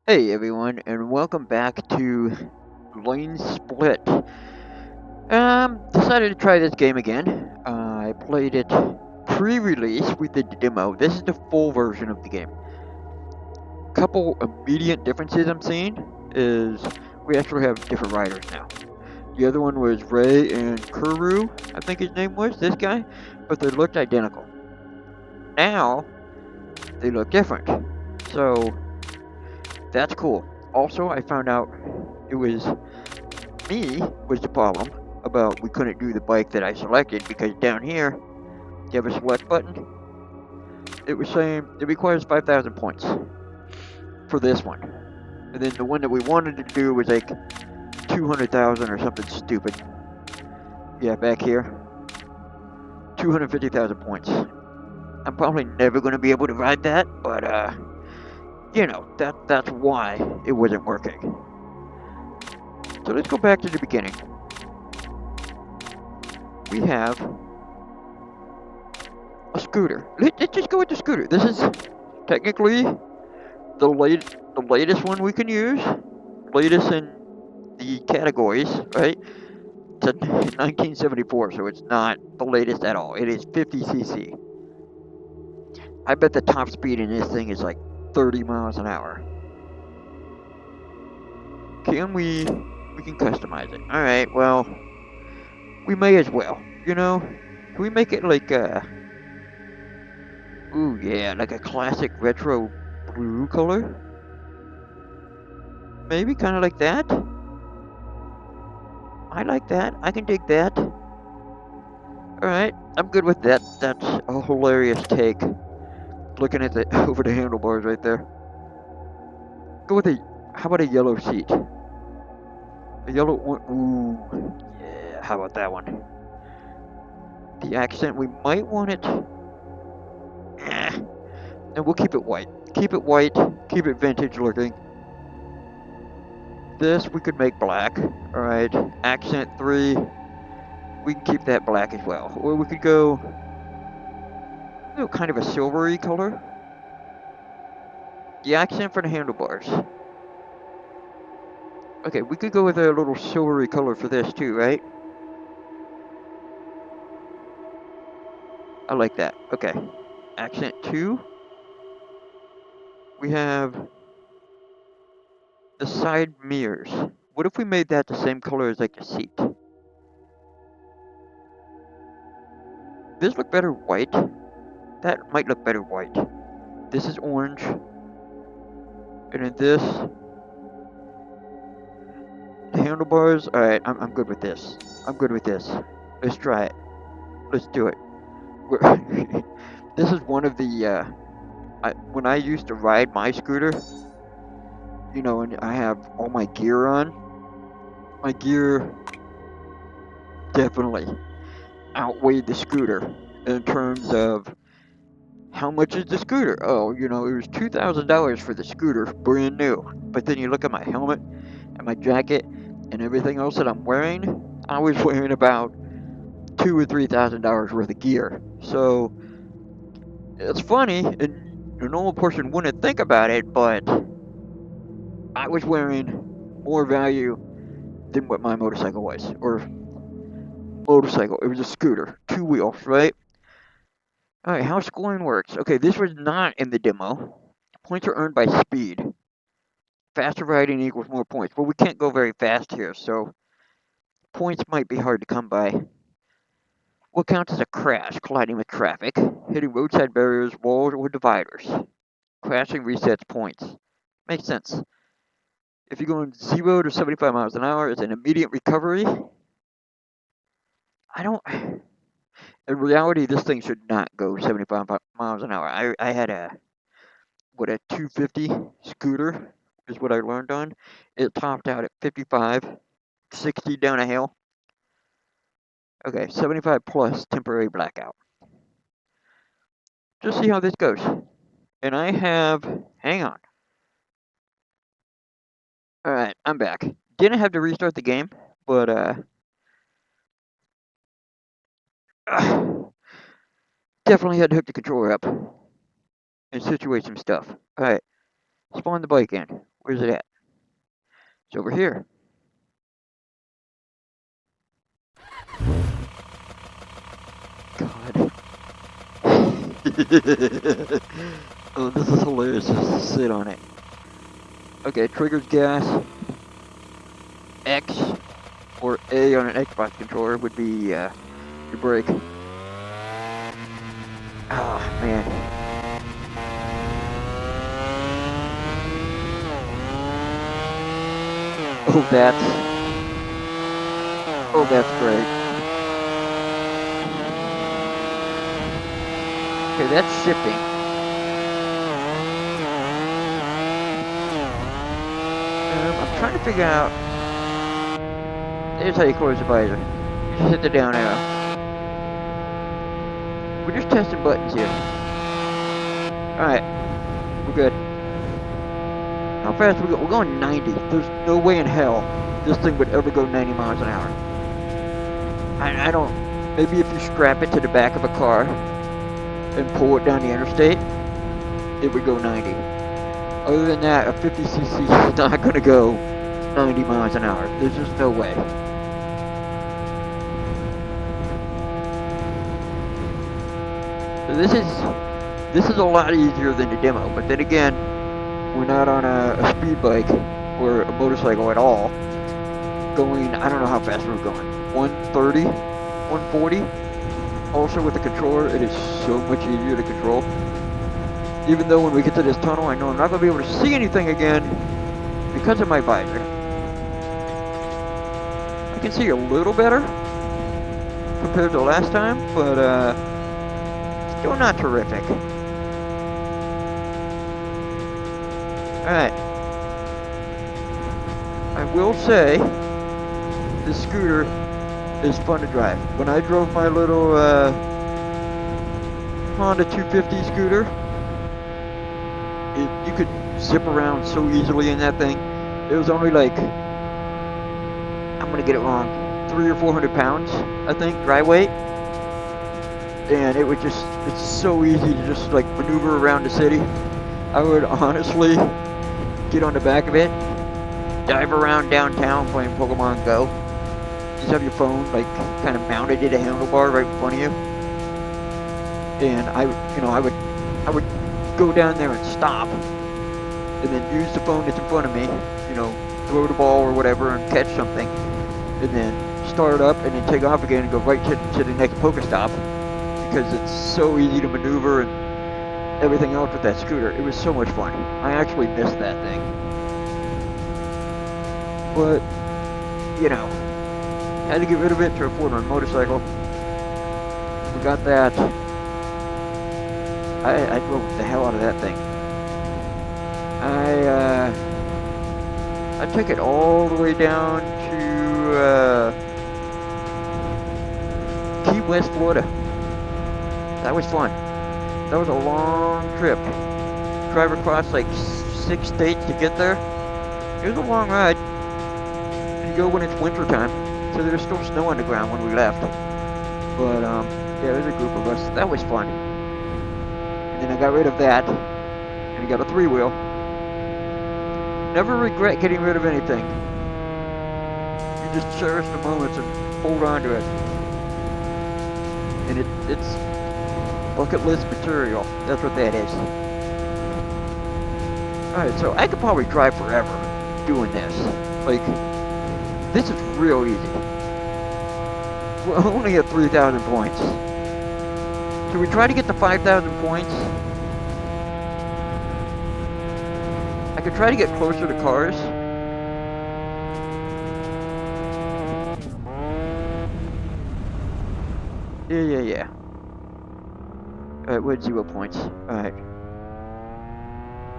Hey everyone, and welcome back to Lanesplit. Decided to try this game again. I played it pre-release. We did the demo. This is the full version of the game. Couple immediate differences I'm seeing is we actually have different riders now. The other one was Ray and Kuru, I think his name was, this guy, but they looked identical. Now, they look different. So, that's cool. Also, I found out it was me was the problem about we couldn't do the bike that I selected because down here you have a select button. It was saying it requires 5,000 points for this one, and then the one that we wanted to do was like 200,000 or something stupid. Yeah, back here, 250,000 points. I'm probably never going to be able to ride that, but that's why it wasn't working. So let's go back to the beginning. We have a scooter. Let's just go with the scooter. This is technically the latest one we can use, latest in the categories, right? It's a 1974, so it's not the latest at all. It is 50cc. I bet the top speed in this thing is like 30 miles an hour. Can we? We can customize it. All right. Well, we may as well. Can we make it like ooh yeah, like a classic retro blue color? Maybe kind of like that. I like that. I can dig that. Alright, I'm good with that. That's a hilarious take. Looking at the over the handlebars right there. Go with how about a yellow seat? A yellow one. Ooh, yeah. How about that one? The accent, we might want it. And we'll keep it white. Keep it white. Keep it vintage looking. This we could make black. Alright, accent 3. We can keep that black as well. Or we could go kind of a silvery color. The accent for the handlebars. Okay, we could go with a little silvery color for this too, right? I like that. Okay. Accent 2. We have the side mirrors. What if we made that the same color as like the seat? This look better white? That might look better white. This is orange. And then this. Handlebars. Alright, I'm good with this. I'm good with this. Let's try it. Let's do it. This is one of the, when I used to ride my scooter, and I have all my gear on, my gear definitely outweighed the scooter in terms of how much is the scooter? Oh, it was $2,000 for the scooter, brand new. But then you look at my helmet and my jacket and everything else that I'm wearing, I was wearing about $2,000 or $3,000 worth of gear. So it's funny, and a normal person wouldn't think about it, but I was wearing more value than what my motorcycle was, or motorcycle. It was a scooter, two wheels, right? All right, how scoring works. Okay, this was not in the demo. Points are earned by speed. Faster riding equals more points. Well, we can't go very fast here, so points might be hard to come by. What counts as a crash? Colliding with traffic, hitting roadside barriers, walls, or dividers. Crashing resets points. Makes sense. If you're going 0 to 75 miles an hour, it's an immediate recovery. I don't. In reality, this thing should not go 75 miles an hour. I had a 250 scooter is what I learned on. It topped out at 55, 60 down a hill. Okay, 75 plus temporary blackout. Just see how this goes. And I have, hang on. All right, I'm back. Didn't have to restart the game, but definitely had to hook the controller up and situate some stuff. All right, spawn the bike in. Where's it at? It's over here. God. Oh, this is hilarious just to sit on it. Okay, triggers gas. X or A on an Xbox controller would be your brake. Ah, man. Oh, that's great. Okay, that's shifting. I'm trying to figure out. Here's how you close the visor. You just hit the down arrow. We're just testing buttons here. Alright, we're good. How fast are we going? We're going 90. There's no way in hell this thing would ever go 90 miles an hour. I don't. Maybe if you strap it to the back of a car and pull it down the interstate, it would go 90. Other than that, a 50cc is not going to go 90 miles an hour. There's just no way. So this is a lot easier than the demo, but then again, we're not on a speed bike or a motorcycle at all. Going, I don't know how fast we're going. 130, 140. Also with the controller, it is so much easier to control. Even though when we get to this tunnel, I know I'm not going to be able to see anything again because of my visor. I can see a little better compared to last time, but still not terrific. Alright. I will say, this scooter is fun to drive. When I drove my little Honda 250 scooter, you could zip around so easily in that thing. It was only like, I'm gonna get it wrong, 300 or 400 pounds, I think, dry weight. And it would just, it's so easy to just like maneuver around the city. I would honestly get on the back of it, dive around downtown playing Pokemon Go. Just have your phone like kind of mounted to the handlebar right in front of you. And I would go down there and stop, and then use the phone that's in front of me, throw the ball or whatever and catch something, and then start up and then take off again and go right to the next Pokestop, because it's so easy to maneuver and everything else with that scooter. It was so much fun. I actually missed that thing. But, had to get rid of it to afford my motorcycle. We got that. I drove the hell out of that thing. I took it all the way down to Key West, Florida. That was fun. That was a long trip. Drive across like 6 states to get there. It was a long ride. And you go when it's winter time, so there's still snow on the ground when we left. But yeah, there's a group of us. That was fun. And then I got rid of that, and we got a 3-wheel. Never regret getting rid of anything. You just cherish the moments and hold on to it. And it's bucket list material. That's what that is. Alright, so I could probably drive forever doing this. Like, this is real easy. We're only at 3,000 points. Should we try to get to 5,000 points? I could try to get closer to cars. Yeah. Alright, we're at 0 points. Alright.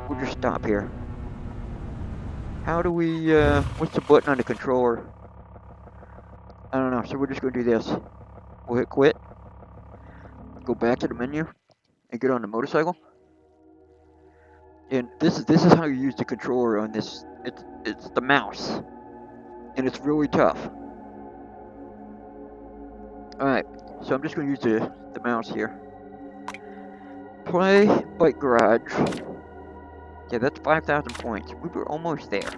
We'll just stop here. How do we, what's the button on the controller? I don't know, so we're just gonna do this. We'll hit quit. Go back to the menu and get on the motorcycle. And this is how you use the controller on this. It's the mouse. And it's really tough. Alright, so I'm just gonna use the mouse here. Play Bike Garage. Okay, that's 5,000 points. We were almost there.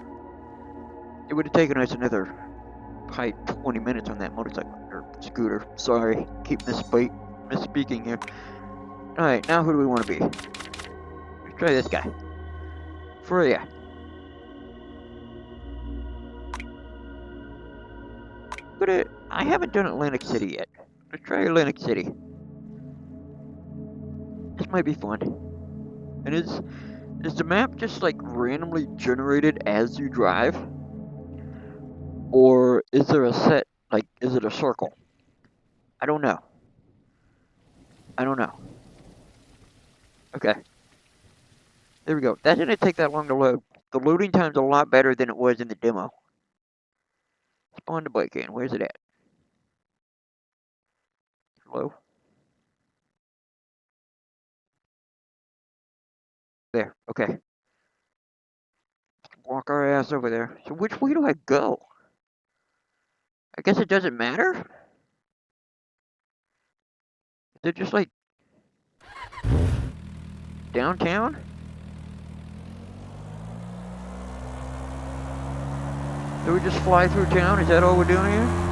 It would have taken us another probably 20 minutes on that motorcycle or scooter. Sorry, keep misspeaking here. Alright, now who do we want to be? Let's try this guy. Freya. I haven't done Atlantic City yet. Let's try Atlantic City. This might be fun. And is the map just like randomly generated as you drive? Or is there a set, like, is it a circle? I don't know. I don't know. Okay. There we go. That didn't take that long to load. The loading time's a lot better than it was in the demo. Spawn the bike in. Where's it at? Hello? There. Okay. Walk our ass over there. So which way do I go? I guess it doesn't matter? Is it just like downtown? Do we just fly through town? Is that all we're doing here?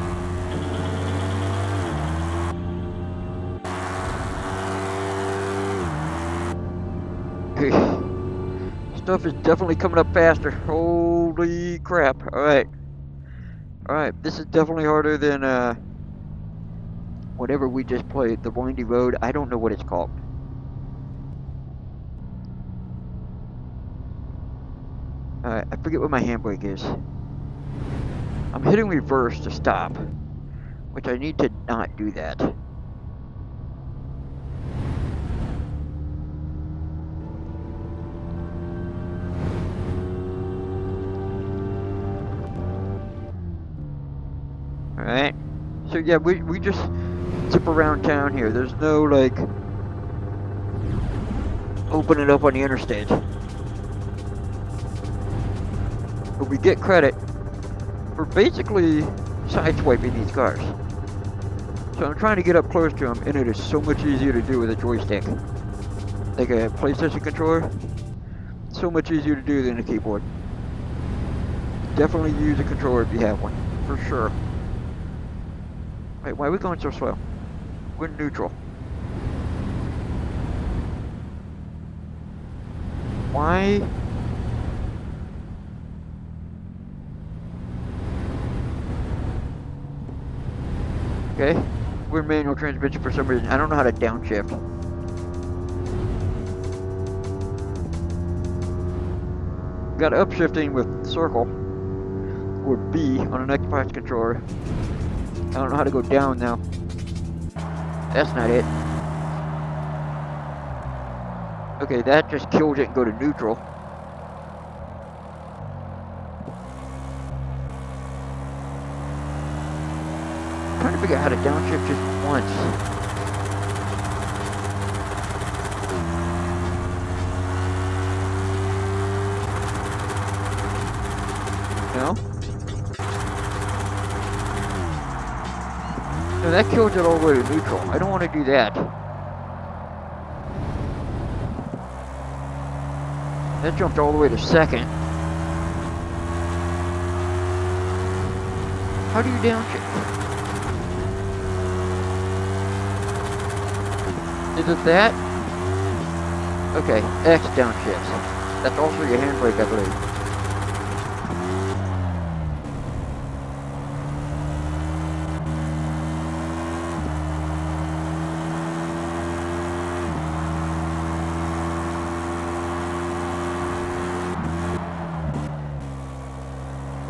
Stuff is definitely coming up faster. Holy crap. Alright. Alright, this is definitely harder than whatever we just played. The windy road. I don't know what it's called. Alright, I forget what my handbrake is. I'm hitting reverse to stop, which I need to not do that. Alright. So yeah, we just zip around town here. There's no like open it up on the interstate. But we get credit for basically sideswiping these cars. So I'm trying to get up close to them, and it is so much easier to do with a joystick. Like a PlayStation controller, so much easier to do than a keyboard. Definitely use a controller if you have one, for sure. Wait, why are we going so slow? We're neutral. Why? Okay, we're manual transmission for some reason. I don't know how to downshift. Got upshifting with circle or B on an Xbox controller. I don't know how to go down now. That's not it. Okay, that just kills it and go to neutral. I'm trying to figure out how to downshift just once. No? No, that kills it all the way to neutral. I don't want to do that. That jumped all the way to second. How do you downshift? Is it that? Okay, X downshifts. That's also your handbrake, I believe.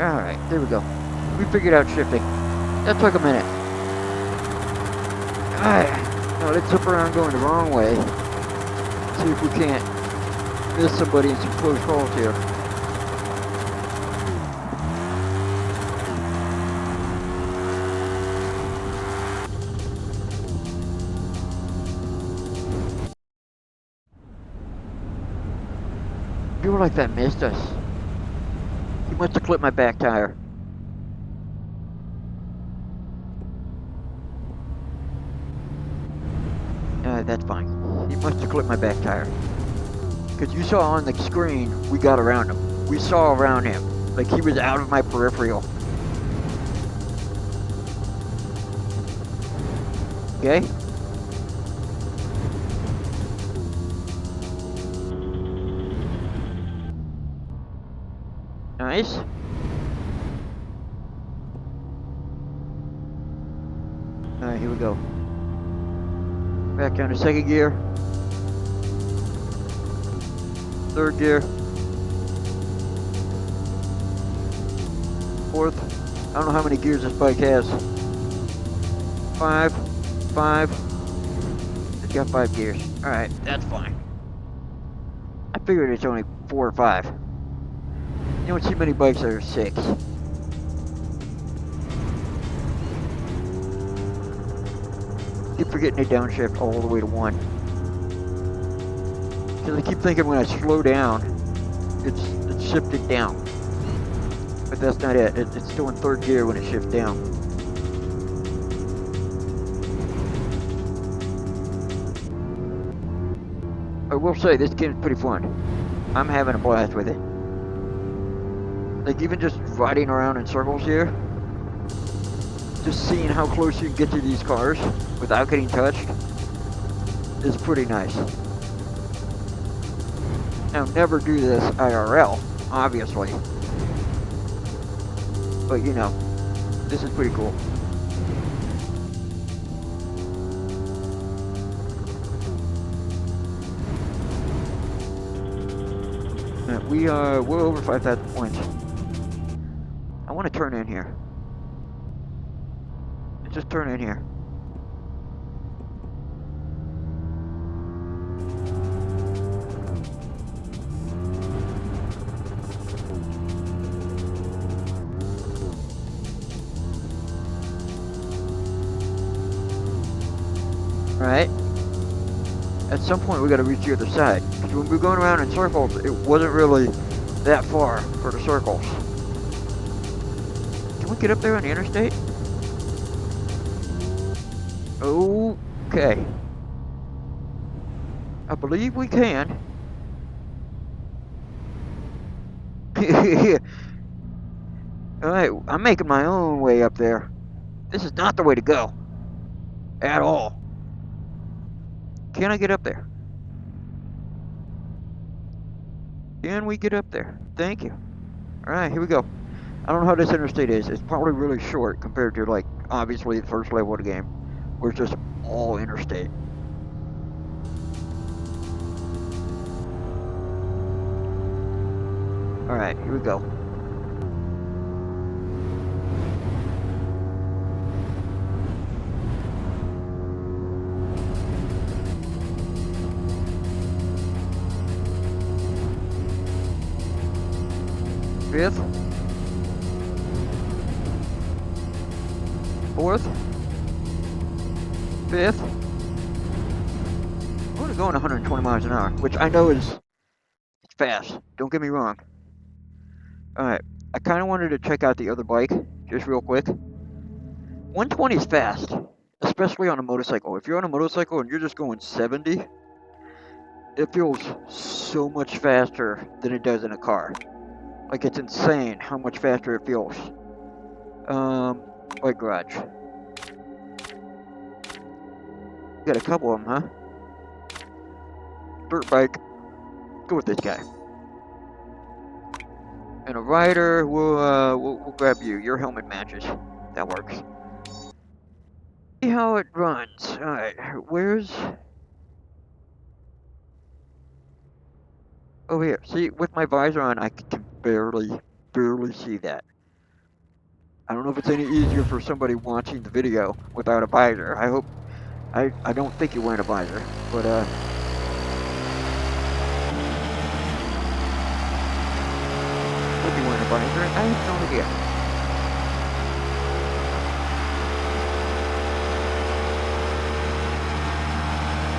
Alright, there we go. We figured out shifting. That took a minute. Alright, now let's zip around going the wrong way. See if we can't miss somebody in some close calls here. People like that missed us. He must have clipped my back tire. That's fine. He must have clipped my back tire. Because Because you saw on the screen, we got around him. We saw around him. Like, he was out of my peripheral. Okay? Nice. Alright, here we go. Back down to second gear. Third gear. Fourth. I don't know how many gears this bike has. 5. It's got 5 gears. Alright, that's fine. I figured it's only 4 or 5. You don't see many bikes that are 6. Keep forgetting to downshift all the way to 1. Because I keep thinking when I slow down, it's shifted down. But that's not it. It's still in third gear when it shifts down. I will say, this game's pretty fun. I'm having a blast with it. Like, even just riding around in circles here, just seeing how close you can get to these cars without getting touched is pretty nice. Now, never do this IRL, obviously. But, you know, this is pretty cool. We're over 5,000 points. I want to turn in here. Just turn in here. Alright. At some point we gotta reach the other side. Because when we're going around in circles, it wasn't really that far for the circles. Can we get up there on the interstate? Okay. I believe we can. Alright, I'm making my own way up there. This is not the way to go. At all. Can I get up there? Can we get up there? Thank you. Alright, here we go. I don't know how this interstate is. It's probably really short compared to, like, obviously the first level of the game, where it's just all interstate. Alright, here we go. Fifth. Fourth. Fifth. I'm only going 120 miles an hour, which I know is fast. Don't get me wrong. Alright, I kind of wanted to check out the other bike, just real quick. 120 is fast, especially on a motorcycle. If you're on a motorcycle and you're just going 70, it feels so much faster than it does in a car. Like, it's insane how much faster it feels. Bike garage. Got a couple of them, huh? Dirt bike. Go with this guy. And a rider, we'll grab you. Your helmet matches. That works. See how it runs. Alright, where's... over here. See, with my visor on, I can barely see that. I don't know if it's any easier for somebody watching the video without a visor. I hope... I don't think you're wearing a visor, but, could be wearing a visor. I have no idea.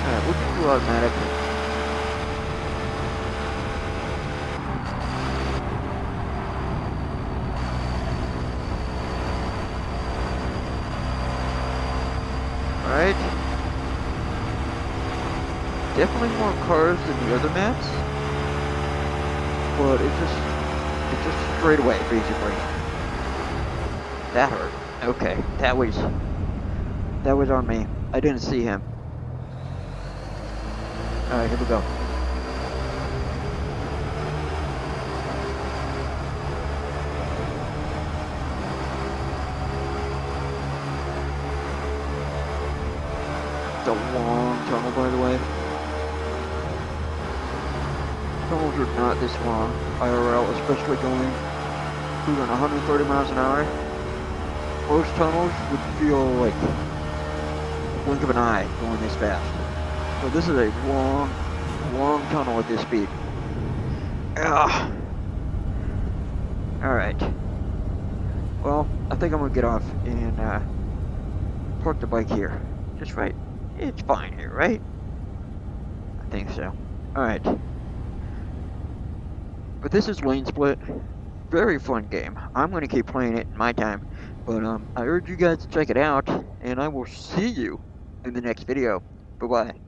Alright, we'll do automatic. Alright. Definitely more cars than the other maps. but it just straight away, basically. That hurt. Okay, that was on me. I didn't see him. All right, here we go. It's a long tunnel, by the way. Tunnels are not this long, IRL, especially going 130 miles an hour. Most tunnels would feel like a blink of an eye going this fast. So this is a long tunnel at this speed. Ugh. Alright. Well, I think I'm gonna get off and park the bike here. Just right. It's fine here, right? I think so. Alright. But this is Lanesplit. Very fun game. I'm gonna keep playing it in my time. But I urge you guys to check it out, and I will see you in the next video. Bye-bye.